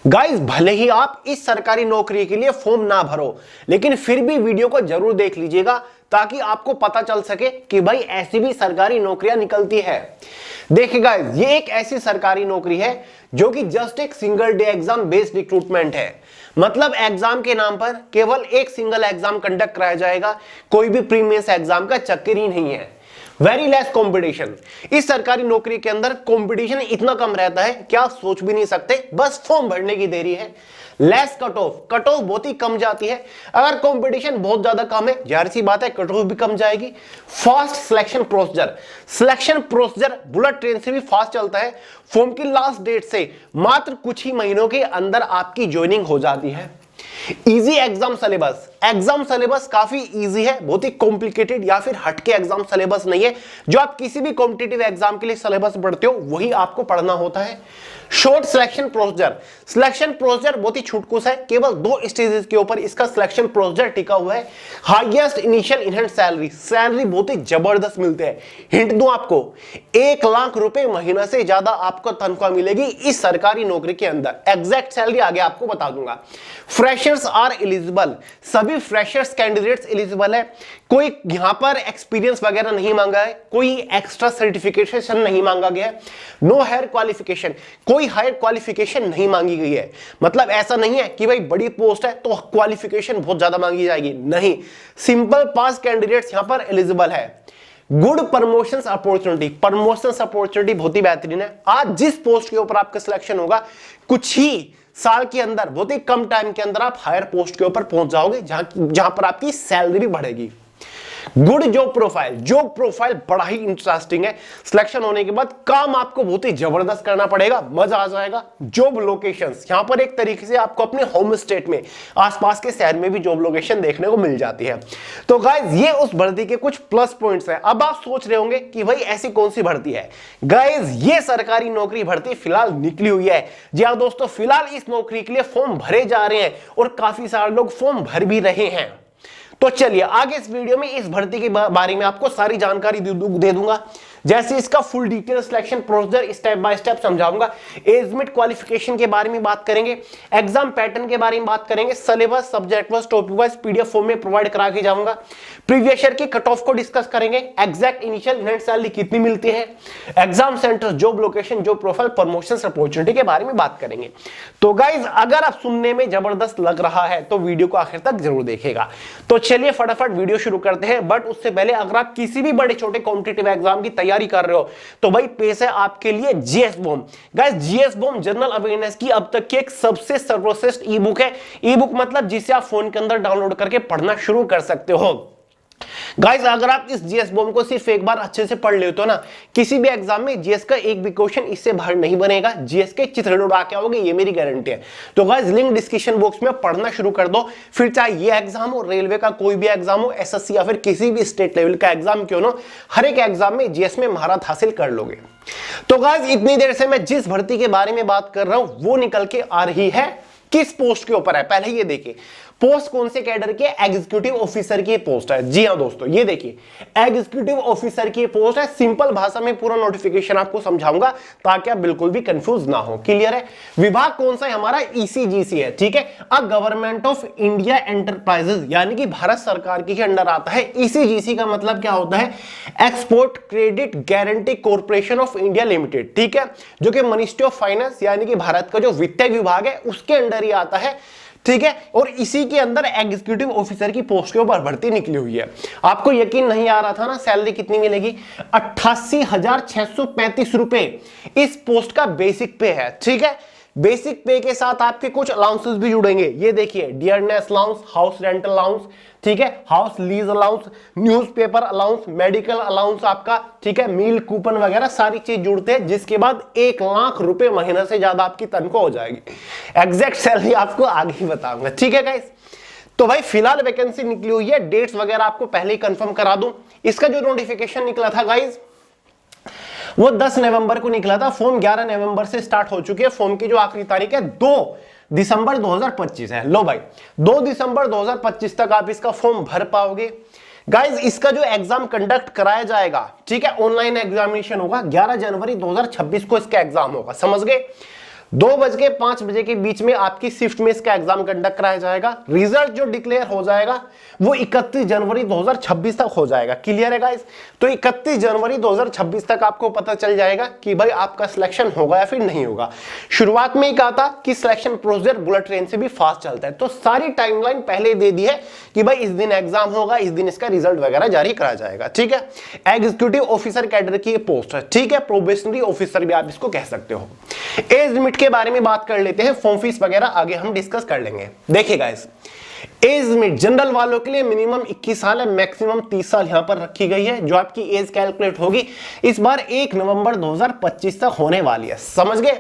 Guys भले ही आप इस सरकारी नौकरी के लिए फॉर्म ना भरो, लेकिन फिर भी वीडियो को जरूर देख लीजिएगा ताकि आपको पता चल सके कि भाई ऐसी भी सरकारी नौकरियां निकलती है। देखिए गाइस, ये एक ऐसी सरकारी नौकरी है जो कि जस्ट एक single day exam based recruitment है। मतलब एग्जाम के नाम पर केवल एक सिंगल एग्जाम कंडक्ट कराया जाएगा, कोई भी प्रीवियस एग्जाम का चक्कर ही नहीं है। Very less competition. इस सरकारी नौकरी के अंदर कंपटीशन इतना कम रहता है कि आप सोच भी नहीं सकते, बस फॉर्म भरने की देरी है। लेस कट ऑफ बहुत ही कम जाती है। अगर कंपटीशन बहुत ज्यादा कम है, जाहिर सी बात है कट ऑफ भी कम जाएगी। Fast selection procedure bullet train से भी फास्ट चलता है। फॉर्म की लास्ट डेट से मात्र कुछ ही महीनों के अंदर आपकी ज्वाइनिंग हो जाती है। इजी एग्जाम सिलेबस काफी इजी है, बहुत ही कॉम्प्लिकेटेड या फिर हटके एग्जाम सिलेबस नहीं है। जो आप किसी भी कॉम्पिटिटिव एग्जाम के लिए सिलेबस पढ़ते हो वही आपको पढ़ना होता है। शॉर्ट सिलेक्शन प्रोसीजर बहुत ही छुटकुस है, केवल 2 स्टेजेस के ऊपर इसका सिलेक्शन प्रोसीजर टिका हुआ है। हाईएस्ट इनिशियल इन सैलरी बहुत ही जबरदस्त मिलते हैं। हिंट दूं आपको, 1 लाख रुपए महीना से ज्यादा आपको तनख्वाह मिलेगी इस सरकारी नौकरी के अंदर। एग्जैक्ट सैलरी आगे आपको बता दूंगा। फ्रेशर्स आर एलिजिबल, सभी फ्रेशर्स कैंडिडेट्स एलिजिबल है। कोई यहां पर एक्सपीरियंस वगैरह नहीं मांगा है, कोई एक्स्ट्रा सर्टिफिकेशन नहीं मांगा गया है। नो हायर क्वालिफिकेशन, कोई हायर क्वालिफिकेशन नहीं मांगी गई है। मतलब ऐसा नहीं है कि भाई बड़ी पोस्ट है तो क्वालिफिकेशन बहुत ज्यादा मांगी जाएगी, नहीं। सिंपल पास कैंडिडेट्स यहां पर एलिजिबल है। गुड प्रमोशंस अपॉर्चुनिटी बहुत ही बेहतरीन है। आज जिस पोस्ट के ऊपर आपका सिलेक्शन होगा, कुछ ही साल के अंदर, बहुत ही कम टाइम के अंदर आप हायर पोस्ट के ऊपर पहुंच जाओगे, जहां पर आपकी सैलरी भी बढ़ेगी। गुड जॉब प्रोफाइल बड़ा ही इंटरेस्टिंग है। सिलेक्शन होने के बाद काम आपको बहुत ही जबरदस्त करना पड़ेगा, मजा आ जाएगा। जॉब लोकेशंस, यहां पर एक तरीके से आपको अपने होम स्टेट में, आसपास के शहर में भी जॉब लोकेशन देखने को मिल जाती है। तो गाइज ये उस भर्ती के कुछ प्लस पॉइंट्स हैं। अब आप सोच रहे होंगे कि भाई ऐसी कौन सी भर्ती है। गाइज ये सरकारी नौकरी भर्ती फिलहाल निकली हुई है। जी हाँ दोस्तों, फिलहाल इस नौकरी के लिए फॉर्म भरे जा रहे हैं और काफी सारे लोग फॉर्म भर भी रहे हैं। तो चलिए आगे इस वीडियो में इस भर्ती के बारे में आपको सारी जानकारी दे दूंगा। जैसे इसका full detail selection procedure step by step समझाऊंगा। एज लिमिट क्वालिफिकेशन के बारे में बात करेंगे, एग्जाम पैटर्न के बारे में बात करेंगे, syllabus subject wise topic wise PDF form में प्रोवाइड करा के जाऊंगा। प्रीवियस ईयर की कट ऑफ को डिस्कस करेंगे, एग्जैक्ट इनिशियल नेट सैलरी कितनी मिलती है, exam centre, job location, job profile, promotion opportunity के बारे में बात करेंगे। तो गाइज अगर आप सुनने में जबरदस्त लग रहा है तो वीडियो को आखिर तक जरूर देखिएगा। तो चलिए फटाफट वीडियो शुरू करते हैं। बट उससे पहले अगर आप किसी भी बड़े छोटे कॉम्पिटिटिव एग्जाम की तैयारी कर रहे हो तो भाई पेश है आपके लिए GS bomb. Guys GS bomb general awareness की अब तक की एक सबसे सर्वश्रेष्ठ ई बुक है। ई बुक मतलब जिसे आप फोन के अंदर डाउनलोड करके पढ़ना शुरू कर सकते हो। गाइस अगर आप इस जीएस बॉम्ब को सिर्फ एक बार अच्छे से पढ़ लेते हो ना, किसी भी एग्जाम में जीएस का एक भी क्वेश्चन इससे बाहर नहीं बनेगा। जीएस के चित्र उड़ा के आओगे, ये मेरी गारंटी है। तो गाइस लिंक डिस्क्रिप्शन बॉक्स में पढ़ना शुरू कर दो। फिर चाहे ये एग्जाम हो, रेलवे का कोई भी एग्जाम हो, एसएससी या फिर किसी भी स्टेट लेवल का एग्जाम क्यों ना, हर एक एग्जाम में जीएस में महारत हासिल कर लोगे। तो गाइस इतनी देर से मैं जिस भर्ती के बारे में बात कर रहा हूं वो निकल के आ रही है किस पोस्ट के ऊपर है। पहले ये देखिए पोस्ट कौन से कैडर के, एग्जीक्यूटिव ऑफिसर की पोस्ट है। जी हां दोस्तों, ये देखिए एग्जीक्यूटिव ऑफिसर की पोस्ट है। सिंपल भाषा में पूरा नोटिफिकेशन आपको समझाऊंगा ताकि आप बिल्कुल भी कंफ्यूज ना हो। क्लियर है। विभाग कौन सा है हमारा, ईसीजीसी है। ठीक है, अब गवर्नमेंट ऑफ इंडिया एंटरप्राइजेस यानी कि भारत सरकार के अंडर आता है। ईसीजीसी का मतलब क्या होता है, export credit guarantee corporation of India limited. ठीक है, जो कि मिनिस्ट्री ऑफ फाइनेंस यानी कि भारत का जो वित्त विभाग है उसके अंडर ही आता है। ठीक है, और इसी के अंदर एग्जीक्यूटिव ऑफिसर की पोस्ट के ऊपर भर्ती निकली हुई है। आपको यकीन नहीं आ रहा था ना, सैलरी कितनी मिलेगी, 88,635 रुपए इस पोस्ट का बेसिक पे है। ठीक है, बेसिक पे के साथ आपके कुछ अलाउंसेस भी जुड़ेंगे। ये देखिए dearness allowance, house rental allowance, ठीक है, house lease allowance, newspaper allowance, medical allowance आपका, ठीक है, मील कूपन वगैरह सारी चीज जुड़ते हैं, जिसके बाद 1 लाख रुपए महीना से ज्यादा आपकी तनख्वाह हो जाएगी। एग्जैक्ट सैलरी आपको आगे ही बताऊंगा। ठीक है गाइस, तो भाई फिलहाल वैकेंसी निकली हुई है। डेट्स वगैरह आपको पहले ही कंफर्म करा दूं। इसका जो नोटिफिकेशन निकला था गाइस वो 10 नवंबर को निकला था। फॉर्म 11 नवंबर से स्टार्ट हो चुकी है। फॉर्म की जो आखिरी तारीख है 2 दिसंबर 2025 है। लो भाई 2 दिसंबर 2025 तक आप इसका फॉर्म भर पाओगे। गाइज इसका जो एग्जाम कंडक्ट कराया जाएगा, ठीक है, ऑनलाइन एग्जामिनेशन होगा। 11 जनवरी 2026 को इसका एग्जाम होगा, समझ गए। 2:05 के बीच में आपकी शिफ्ट में इसका एग्जाम कंडक्ट कराया जाएगा। रिजल्ट जो डिक्लेयर हो जाएगा वो 31 जनवरी 2026 तक हो जाएगा। क्लियर है गाइस? तो 31 जनवरी 2026 तक आपको पता चल जाएगा कि भाई आपका सिलेक्शन होगा या फिर नहीं होगा। शुरुआत में ही कहा था कि सिलेक्शन प्रोसीजर बुलेट ट्रेन से भी फास्ट चलता है, तो सारी टाइमलाइन पहले दे दी है कि भाई इस दिन एग्जाम होगा, इस दिन इसका रिजल्ट वगैरह जारी करा जाएगा। ठीक है, एग्जीक्यूटिव ऑफिसर कैडर की पोस्ट है। ठीक है, प्रोबेशनरी ऑफिसर भी आप इसको कह सकते हो। एज लिमिट के बारे में बात कर लेते हैं, फॉर्म फीस वगैरह आगे हम डिस्कस कर लेंगे। देखिए गाइस, एज लिमिट जनरल वालों के लिए मिनिमम 21 साल है, मैक्सिमम 30 साल यहां पर रखी गई है। जो आपकी एज कैलकुलेट होगी इस बार 1 नवंबर 2025 तक होने वाली है। समझ गए?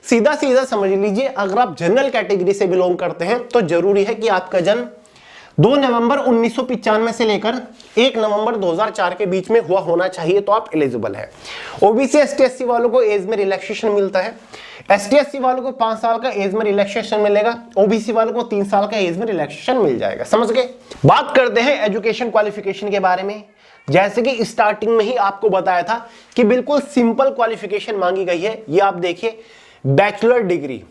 सीधा सीधा समझ लीजिए, अगर आप जनरल कैटेगरी से बिलोंग करते हैं तो जरूरी है कि आपका जन्म 2 नवंबर 1995 से लेकर 1 नवंबर 2004 के बीच में हुआ होना चाहिए, तो आप एलिजिबल है। ओबीसी एसटी एससी वालों को एज में रिलैक्सेशन मिलता है। एसटी एससी वालों को 5 साल का एज में रिलैक्सेशन मिलेगा, ओबीसी वालों को 3 साल का एज में रिलैक्सेशन मिल जाएगा। समझ गए? बात करते हैं एजुकेशन क्वालिफिकेशन के बारे में। जैसे कि स्टार्टिंग में ही आपको बताया था कि बिल्कुल सिंपल क्वालिफिकेशन मांगी गई है। ये आप देखिए, bachelor degree,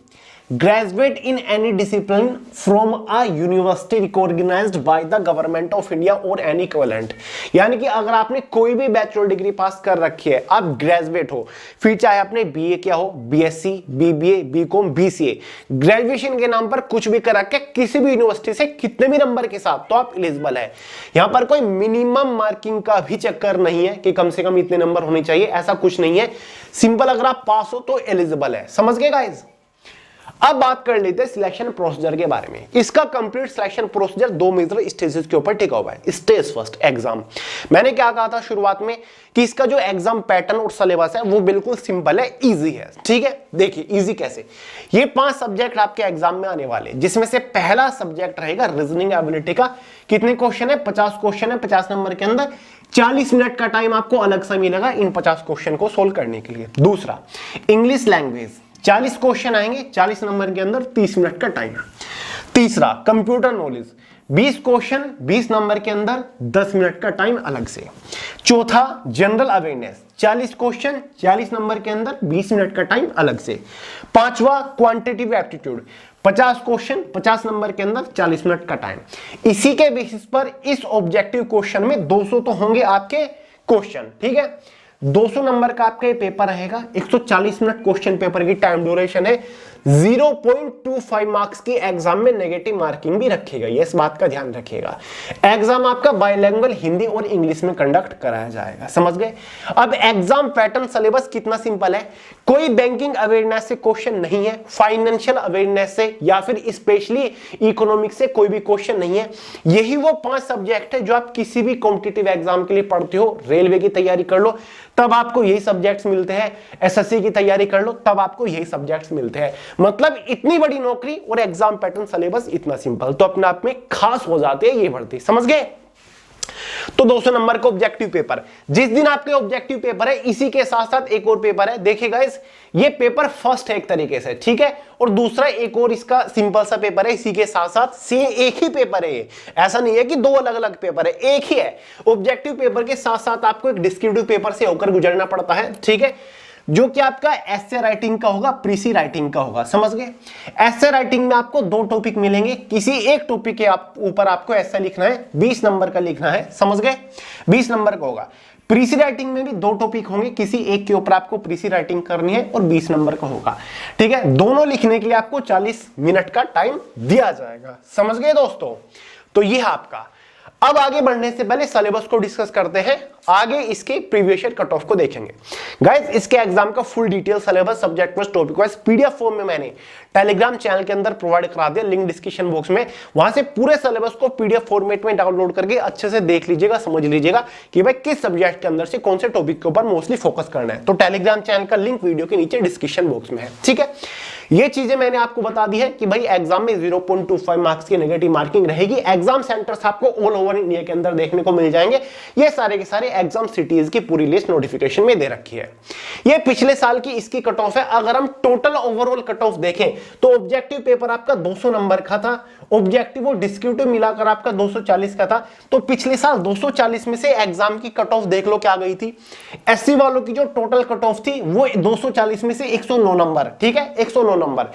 graduate in any discipline from a university recognised by the government of India और एनी इक्विवेलेंट। यानी कि अगर आपने कोई भी बैचलर डिग्री पास कर रखी है, आप ग्रेजुएट हो, फिर चाहे आपने बीए किया हो, BSc, BBA, BCom, BCA, graduation के नाम पर कुछ भी कर रखे किसी भी यूनिवर्सिटी से कितने भी नंबर के साथ, तो आप एलिजिबल है। यहां पर कोई मिनिमम मार्किंग का भी चक्कर नहीं है कि कम से कम इतने नंबर होने चाहिए, ऐसा कुछ नहीं है। सिंपल अगर आप पास हो तो एलिजिबल है। समझ गए गाइस? अब बात कर लेते हैं सिलेक्शन प्रोसीजर के बारे में। इसका complete selection procedure 2 major stages के ऊपर टिका हुआ है। Stage first, exam. मैंने क्या कहा था शुरुआत में कि इसका जो एग्जाम पैटर्न और सिलेबस है वो बिल्कुल सिंपल है, इजी है। ठीक है, देखिए इजी कैसे। ये 5 सब्जेक्ट आपके एग्जाम में आने वाले, जिसमें से पहला सब्जेक्ट रहेगा रीजनिंग एबिलिटी का। कितने क्वेश्चन है? 50 क्वेश्चन है। 50 नंबर के अंदर 40 मिनट का टाइम आपको अलग से मिलेगा इन 50 क्वेश्चन को सोल्व करने के लिए। दूसरा, इंग्लिश लैंग्वेज, 40 क्वेश्चन आएंगे, 40 नंबर के अंदर 30 मिनट का टाइम। तीसरा, कंप्यूटर नॉलेज, 20 क्वेश्चन 20 नंबर के अंदर 10 मिनट का टाइम अलग से। चौथा, जनरल अवेयरनेस, 40 क्वेश्चन 40 नंबर के अंदर 20 मिनट का टाइम अलग से। पांचवा, क्वांटिटेटिव एप्टीट्यूड, 50 क्वेश्चन 50 नंबर के अंदर 40 मिनट का टाइम। इसी के बेसिस पर इस ऑब्जेक्टिव क्वेश्चन में 200 तो होंगे आपके क्वेश्चन। ठीक है, 200 नंबर का आपका ये पेपर रहेगा। 140 मिनट क्वेश्चन पेपर की टाइम ड्यूरेशन है। 0.25 मार्क्स की एग्जाम में नेगेटिव मार्किंग भी रखी गई है, इस बात का ध्यान रखिएगा। एग्जाम आपका बायलैंग्वेज हिंदी और इंग्लिश में कंडक्ट कराया जाएगा। समझ गए? अब एग्जाम पैटर्न सिलेबस कितना सिंपल है, कोई बैंकिंग अवेयरनेस से क्वेश्चन नहीं है, फाइनेंशियल अवेयरनेस से या फिर स्पेशली इकोनॉमिक्स से कोई भी क्वेश्चन नहीं है। यही वो 5 सब्जेक्ट है जो आप किसी भी कॉम्पिटिटिव एग्जाम के लिए पढ़ते हो। रेलवे की तैयारी कर लो तब आपको यही सब्जेक्ट्स मिलते हैं, एसएससी की तैयारी कर लो तब आपको यही सब्जेक्ट्स मिलते हैं। मतलब इतनी बड़ी नौकरी और एग्जाम पैटर्न सिलेबस इतना सिंपल, तो अपने आप में खास हो जाते हैं ये भर्ती। समझ गए? तो 200 नंबर का ऑब्जेक्टिव पेपर, जिस दिन आपके ऑब्जेक्टिव पेपर है इसी के साथ साथ एक और पेपर है। देखिए गाइस, ये पेपर फर्स्ट है एक तरीके से, ठीक है, और दूसरा एक और इसका सिंपल सा पेपर है इसी के साथ साथ। सेम एक ही पेपर है ये, ऐसा नहीं है कि 2 अलग अलग पेपर है, एक ही है। ऑब्जेक्टिव पेपर के साथ साथ आपको एक डिस्क्रिप्टिव पेपर से होकर गुजरना पड़ता है। ठीक है, जो कि आपका एसे राइटिंग का होगा, प्रीसी राइटिंग का होगा। समझ गए? एसे राइटिंग में आपको 2 टॉपिक मिलेंगे, किसी एक टॉपिक के ऊपर आपको एसे लिखना है, 20 नंबर का लिखना है। समझ गए? 20 नंबर का होगा। प्रीसी राइटिंग में भी 2 टॉपिक होंगे, किसी एक के ऊपर आपको प्रीसी राइटिंग करनी है और 20 नंबर का होगा। ठीक है, दोनों लिखने के लिए आपको 40 मिनट का टाइम दिया जाएगा। समझ गए दोस्तों? तो ये है आपका। अब आगे बढ़ने से पहले सिलेबस को डिस्कस करते हैं, आगे इसके प्रीवियस ईयर कट ऑफ को देखेंगे। गाइस, इसके एग्जाम का full detail syllabus subject wise topic wise PDF form में मैंने टेलीग्राम चैनल के अंदर प्रोवाइड करा दिया, लिंक डिस्क्रिप्शन बॉक्स में। वहां से पूरे सिलेबस को पीडीएफ फॉर्मेट में डाउनलोड करके अच्छे से देख लीजिएगा, समझ लीजिएगा कि भाई किस सब्जेक्ट के अंदर से कौन से टॉपिक के ऊपर मोस्टली फोकस करना है। तो टेलीग्राम चैनल का लिंक वीडियो के नीचे डिस्क्रिप्शन बॉक्स में है। ठीक है, ये चीजें मैंने आपको बता दी है कि भाई एग्जाम में 0.25 मार्क्स की नेगेटिव मार्किंग रहेगी। एग्जाम सेंटर्स आपको ऑल ओवर इंडिया के अंदर देखने को मिल जाएंगे। ये सारे के सारे एग्जाम सिटीज की पूरी लिस्ट नोटिफिकेशन में दे रखी है। ये पिछले साल की इसकी कट ऑफ है। अगर हम टोटल ओवरऑल कट ऑफ देखें तो ऑब्जेक्टिव पेपर आपका 200 नंबर का था, ऑब्जेक्टिव और डिस्क्रिप्टिव मिलाकर आपका 240 का था। तो पिछले साल 240 में से एग्जाम की कट ऑफ देख लो क्या गई थी। एससी वालों की जो टोटल कट ऑफ थी वो 240 में से 109 नंबर, ठीक है, 109 नंबर।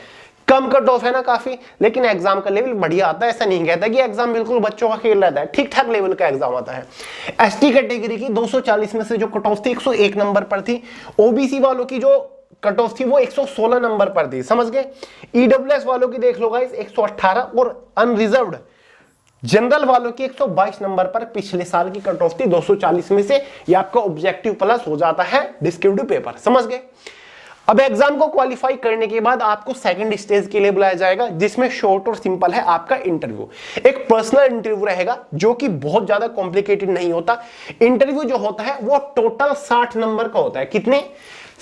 कम कट ऑफ है ना काफी, लेकिन एग्जाम का लेवल बढ़िया आता है। ऐसा नहीं कहता कि एग्जाम बिल्कुल बच्चों का खेल रहता है, ठीक ठाक लेवल का एग्जाम आता है। एसटी कैटेगरी की 240 में से जो कट ऑफ थी 101 नंबर पर थी। ओबीसी वालों की जो कट ऑफ थी वो 116 नंबर पर थी, समझ गए। ईडब्ल्यूएस वालों की देख लो गाइस 118 और अनरिजर्व्ड जनरल वालों की 122 नंबर पर पिछले साल की कट ऑफ थी 240 में से। ये आपका ऑब्जेक्टिव प्लस हो जाता है डिस्क्रिप्टिव पेपर, समझ गए। अब एग्जाम को क्वालिफाई करने के बाद आपको सेकंड स्टेज के लिए बुलाया जाएगा, जिसमें शॉर्ट और सिंपल है आपका इंटरव्यू। एक पर्सनल इंटरव्यू रहेगा जो कि बहुत ज्यादा कॉम्प्लिकेटेड नहीं होता। इंटरव्यू जो होता है वो टोटल 60 नंबर का होता है। कितने?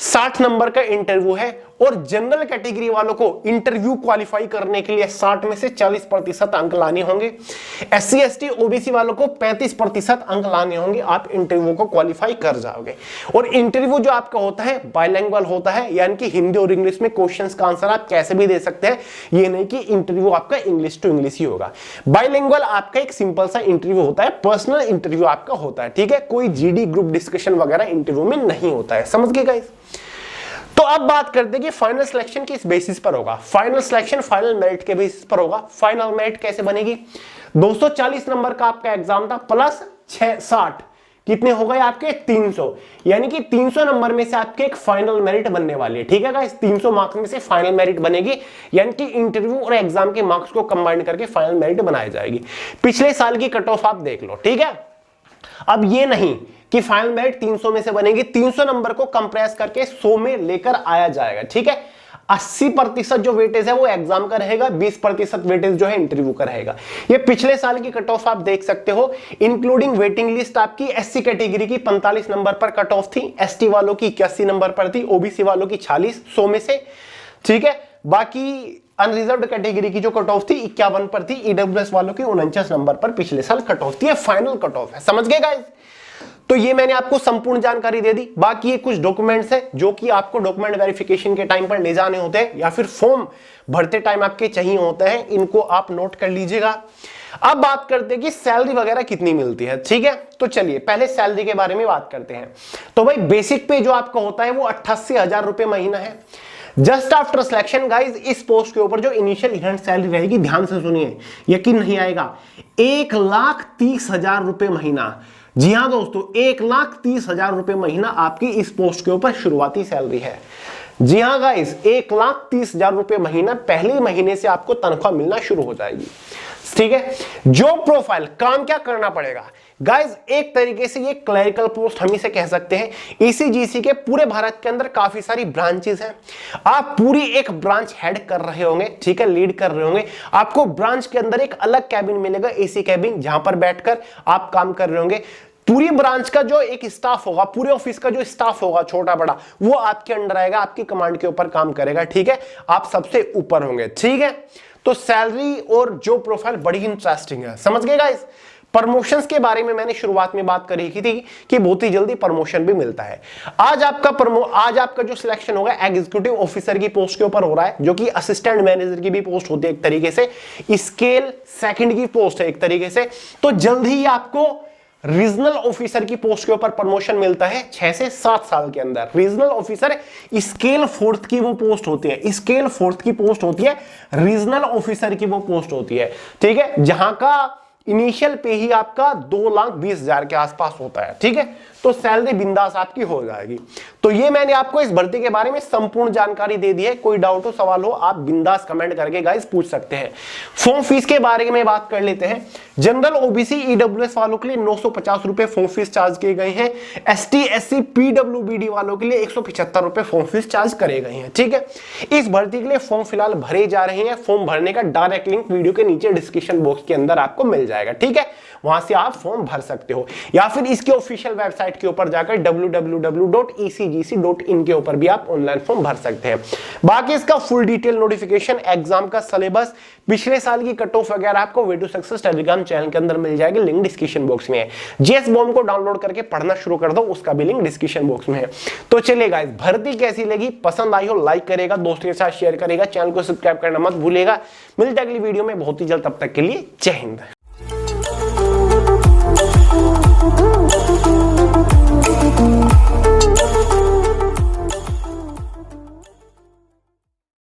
60 नंबर का इंटरव्यू है। और जनरल कैटेगरी वालों को इंटरव्यू क्वालिफाई करने के लिए 60 में से 40% अंक लाने होंगे। एससी एसटी ओबीसी वालों को 35% अंक लाने होंगे। आप इंटरव्यू को क्वालिफाई कर जाओगे। और इंटरव्यू जो आपका होता है बाइलिंगुअल होता है, यानी कि हिंदी और इंग्लिश में क्वेश्चंस का आंसर आप कैसे भी दे सकते हैं। ये नहीं कि इंटरव्यू आपका इंग्लिश टू इंग्लिश ही होगा। बाइलिंगुअल आपका एक सिंपल सा इंटरव्यू होता है, पर्सनल इंटरव्यू आपका होता है, ठीक है। कोई जीडी ग्रुप डिस्कशन वगैरह इंटरव्यू में नहीं होता है, समझ गए गाइस। तो अब बात करते हैं कि फाइनल सिलेक्शन किस बेसिस पर होगा। फाइनल सिलेक्शन फाइनल मेरिट के बेसिस पर होगा। फाइनल मेरिट कैसे बनेगी? 240 नंबर का आपका एग्जाम था प्लस 60, कितने हो गए आपके? 300, यानी कि 300 नंबर में से आपके एक फाइनल मेरिट बनने वाली है, ठीक है गाइस। 300 मार्क्स में से फाइनल मेरिट बनेगी, यानी कि इंटरव्यू और एग्जाम के मार्क्स को कंबाइन करके फाइनल मेरिट बनाई जाएगी। पिछले साल की कट ऑफ आप देख लो, ठीक है। अब ये नहीं कि फाइनल मेरिट 300 में से बनेगी, 300 नंबर को कंप्रेस करके 100 में लेकर आया जाएगा, ठीक है। 80% जो वेटेज है वो एग्जाम का रहेगा, 20% वेटेज जो है इंटरव्यू का रहेगा। ये पिछले साल की कट ऑफ आप देख सकते हो, इंक्लूडिंग वेटिंग लिस्ट आपकी एससी कैटेगरी की 45 नंबर पर कट ऑफ थी, एसटी वालों की 81 नंबर पर थी, ओबीसी वालों की 46 100 में से, ठीक है। बाकी अनरिजर्व्ड कैटेगरी की जो कट ऑफ थी 51 पर थी, ईडब्ल्यूएस वालों की 49 नंबर पर पिछले साल कट ऑफ थी। फाइनल कट ऑफ है, समझ गए गाइस। तो ये मैंने आपको संपूर्ण जानकारी दे दी। बाकी ये कुछ डॉक्यूमेंट्स है जो कि आपको डॉक्यूमेंट वेरिफिकेशन के टाइम पर ले जाने होते हैं या फिर फॉर्म भरते टाइम आपके चाहिए होते हैं, इनको आप नोट कर लीजिएगा। अब बात करते हैं कि सैलरी वगैरह कितनी मिलती है, ठीक है। तो चलिए पहले सैलरी के बारे में बात करते हैं। तो भाई बेसिक पे जो आपका होता है वो 88,000 रुपए महीना है। जस्ट आफ्टर सिलेक्शन गाइज इस पोस्ट के ऊपर जो इनिशियल इवेंट सैलरी रहेगी, ध्यान से सुनिए, यकीन नहीं आएगा, 1,30,000 रुपए महीना। जी हां दोस्तों, 1,30,000 रुपए महीना आपकी इस पोस्ट के ऊपर शुरुआती सैलरी है। जी हां गाइस, 1,30,000 रुपए महीना पहले महीने से आपको तनख्वाह मिलना शुरू हो जाएगी, ठीक है। जॉब प्रोफाइल, काम क्या करना पड़ेगा गाइस, एक तरीके से ये क्लरिकल पोस्ट हम इसे कह सकते हैं। ईसीजीसी के पूरे भारत के अंदर काफी सारी ब्रांचेस हैं। आप पूरी एक ब्रांच हेड कर रहे होंगे, ठीक है, लीड कर रहे होंगे। आपको ब्रांच के अंदर एक अलग कैबिन मिलेगा, एसी कैबिन, जहां पर बैठकर आप काम कर रहे होंगे। पूरी ब्रांच का जो एक स्टाफ होगा, पूरे ऑफिस का जो स्टाफ होगा छोटा बड़ा, वो आपके अंडर आएगा, आपकी कमांड के ऊपर काम करेगा, ठीक है। आप सबसे ऊपर होंगे, ठीक है। तो सैलरी और जॉब प्रोफाइल बड़ी इंटरेस्टिंग है, समझ गए गाइस। प्रमोशंस के बारे में मैंने शुरुआत में बात करी थी कि बहुत ही जल्दी प्रमोशन भी मिलता है। आज आपका जो सिलेक्शन होगा एग्जीक्यूटिव ऑफिसर की पोस्ट के ऊपर हो रहा है, जो कि असिस्टेंट मैनेजर की भी पोस्ट होती है एक तरीके से, स्केल सेकंड की पोस्ट है एक तरीके से। तो जल्द ही आपको रीजनल ऑफिसर की पोस्ट के ऊपर प्रमोशन मिलता है 6 से 7 साल के अंदर। रीजनल ऑफिसर स्केल 4th की वो पोस्ट होती है, स्केल 4th की पोस्ट होती है, रीजनल ऑफिसर की वो पोस्ट होती है, ठीक है, जहां का इनिशियल पे ही आपका 2,20,000 के आसपास होता है, ठीक है। तो सैलरी बिंदास आपकी हो जाएगी। तो ये मैंने आपको इस भर्ती के बारे में संपूर्ण जानकारी दे दी है। कोई डाउट हो, सवाल हो, आप बिंदास कमेंट करके गाइस पूछ सकते हैं। फॉर्म फीस के बारे में बात कर लेते हैं। जनरल ओबीसी ईडब्ल्यूएस वालों के लिए 950 रुपए फॉर्म फीस चार्ज किए गए हैं। एसटी एससी पीडब्ल्यूबीडी वालों के लिए 175 रुपए फॉर्म फीस चार्ज करे गए हैं, ठीक है। इस भर्ती के लिए फॉर्म फिलहाल भरे जा रहे हैं। फॉर्म भरने का डायरेक्ट लिंक वीडियो के नीचे डिस्क्रिप्शन बॉक्स के अंदर आपको मिल जाएगा, ठीक है। वहां से आप फॉर्म भर सकते हो, या फिर इसकी ऑफिशियल वेबसाइट वेबसाइट के ऊपर जाकर www.ecgc.in के ऊपर भी आप ऑनलाइन फॉर्म भर सकते हैं। बाकी इसका फुल डिटेल नोटिफिकेशन, एग्जाम का सिलेबस, पिछले साल की कट ऑफ वगैरह आपको way to success telegram channel के अंदर मिल जाएगी, लिंक डिस्क्रिप्शन बॉक्स में है। जेएस बॉम्ब को डाउनलोड करके पढ़ना शुरू कर दो, उसका भी लिंक डिस्क्रिप्शन बॉक्स में है। तो चलिए गाइस, भर्ती कैसी लगी, पसंद आई हो लाइक करेगा, दोस्तों के साथ शेयर करेगा, चैनल को सब्सक्राइब करना मत भूलिएगा। मिलते हैं अगली वीडियो में बहुत ही जल्द, तब तक के लिए जय हिंद।